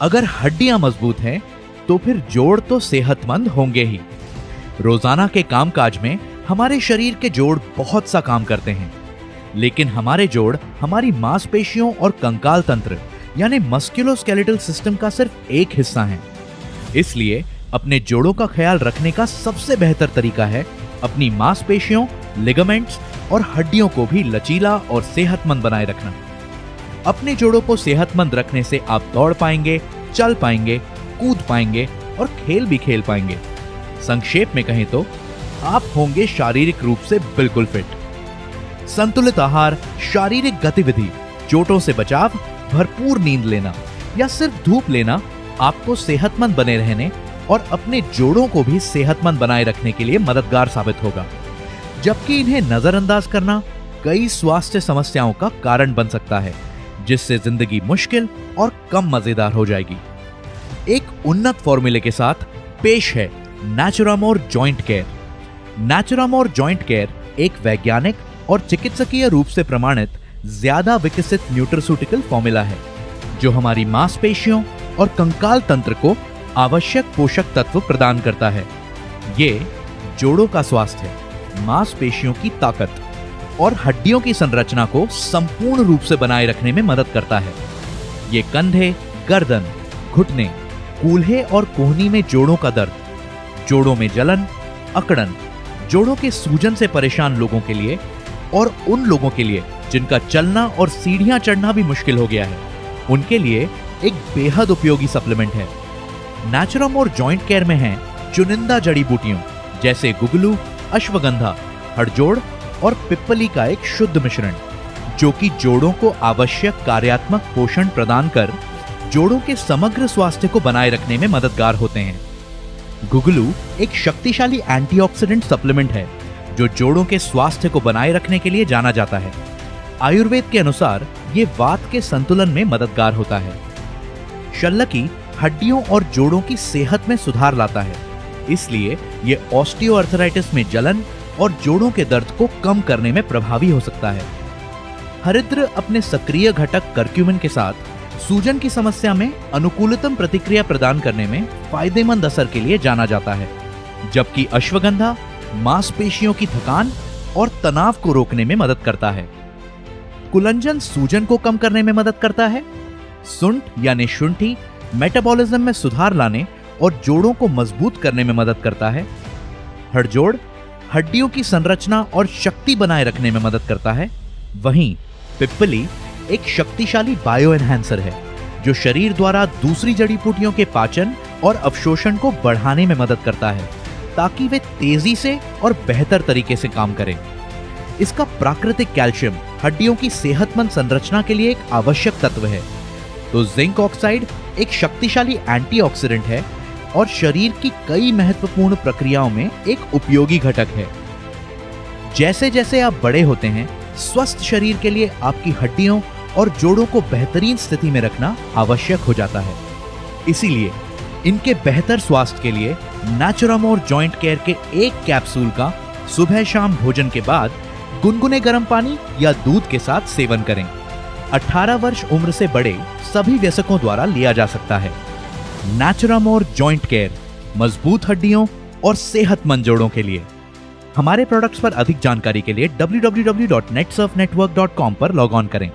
अगर हड्डियां मजबूत हैं, तो फिर जोड़ तो सेहतमंद होंगे ही। रोजाना के कामकाज में हमारे शरीर के जोड़ बहुत सा काम करते हैं, लेकिन हमारे जोड़ हमारी मांसपेशियों और कंकाल तंत्र यानी मस्कुलोस्केलेटल सिस्टम का सिर्फ एक हिस्सा है। इसलिए अपने जोड़ों का ख्याल रखने का सबसे बेहतर तरीका है अपनी मांसपेशियों, लिगामेंट्स और हड्डियों को भी लचीला और सेहतमंद बनाए रखना। अपने जोड़ों को सेहतमंद रखने से आप दौड़ पाएंगे, चल पाएंगे, कूद पाएंगे और खेल भी खेल पाएंगे। संक्षेप में कहें तो आप होंगे शारीरिक रूप से बिल्कुल फिट। संतुलित आहार, शारीरिक गतिविधि, चोटों से बचाव, भरपूर नींद लेना या सिर्फ धूप लेना आपको सेहतमंद बने रहने और अपने जोड़ों को भी सेहतमंद बनाए रखने के लिए मददगार साबित होगा, जबकि इन्हें नजरअंदाज करना कई स्वास्थ्य समस्याओं का कारण बन सकता है, जिससे जिंदगी मुश्किल और कम मजेदार हो जाएगी। एक उन्नत फॉर्मूले के साथ पेश है नेचुरामोर जॉइंट केयर। नेचुरामोर जॉइंट केयर एक वैज्ञानिक और चिकित्सकीय रूप से प्रमाणित ज्यादा विकसित न्यूट्रास्यूटिकल फॉर्मूला है, जो हमारी मांसपेशियों और कंकाल तंत्र को आवश्यक पोषक तत्व प्रदान करता है। ये जोड़ों का स्वास्थ्य, मांसपेशियों की ताकत और हड्डियों की संरचना को संपूर्ण रूप से बनाए रखने में मदद करता है। ये कंधे, गर्दन, घुटने, कूल्हे और कोहनी में जोड़ों का दर्द, जोड़ों में जलन, अकड़न, जोड़ों के सूजन से परेशान लोगों के लिए और उन लोगों के लिए जिनका चलना और सीढ़ियां चढ़ना भी मुश्किल हो गया है, उनके लिए एक बेहद उपयोगी सप्लीमेंट है। नेचुरामोर जॉइंट केयर में है चुनिंदा जड़ी बूटियों जैसे गुगलू, अश्वगंधा, हड़जोड़ और पिप्पली का एक शुद्ध मिश्रण, जो कि जोड़ों को आवश्यक कार्यात्मक पोषण प्रदान कर जोड़ों के समग्र स्वास्थ्य को बनाए रखने में मददगार होते हैं। गुगलू एक शक्तिशाली एंटीऑक्सीडेंट सप्लीमेंट है, जो जोड़ों के स्वास्थ्य को बनाए रखने के लिए जाना जाता है। आयुर्वेद के अनुसार ये वात के संतुलन में मददगार होता है। शल्लकी हड्डियों और जोड़ों की सेहत में सुधार लाता है, इसलिए ये ऑस्टियोआर्थराइटिस में जलन और जोड़ों के दर्द को कम करने में प्रभावी हो सकता है। हरिद्र अपने सक्रिय घटक करक्यूमिन के साथ सूजन की समस्या में अनुकूलतम प्रतिक्रिया प्रदान करने में फायदेमंद असर के लिए जाना जाता है, जबकि अश्वगंधा मांसपेशियों की थकान और तनाव को रोकने में मदद करता है। कुलंजन सूजन को कम करने में मदद करता है। सुंठ यानी शुंठी मेटाबॉलिज्म में सुधार लाने और जोड़ों को मजबूत करने में मदद करता है। हड़जोड़ हड्डियों की संरचना और शक्ति बनाए रखने में मदद करता है। वहीं पिप्पली एक शक्तिशाली बायो एनहांसर है, जो शरीर द्वारा दूसरी जड़ी बूटियों के पाचन और अवशोषण को बढ़ाने में मदद करता है, ताकि वे तेजी से और बेहतर तरीके से काम करें। इसका प्राकृतिक कैल्शियम हड्डियों की सेहतमंद संरचना के लिए एक आवश्यक तत्व है, तो जिंक ऑक्साइड एक शक्तिशाली एंटीऑक्सीडेंट है और शरीर की कई महत्वपूर्ण प्रक्रियाओं में एक उपयोगी घटक है। जैसे जैसे आप बड़े होते हैं, स्वस्थ शरीर के लिए आपकी हड्डियों और जोड़ों को बेहतरीन स्थिति में रखना आवश्यक हो जाता है। इसीलिए इनके बेहतर स्वास्थ्य के लिए नेचुरामोर जॉइंट केयर के एक कैप्सूल का सुबह शाम भोजन के बाद गुनगुने गर्म पानी या दूध के साथ सेवन करें। 18 वर्ष उम्र से बड़े सभी वयस्कों द्वारा लिया जा सकता है। नेचुरामोर जॉइंट केयर, मजबूत हड्डियों और सेहतमंद जोड़ों के लिए। हमारे प्रोडक्ट्स पर अधिक जानकारी के लिए www.netsurfnetwork.com पर लॉग ऑन करें।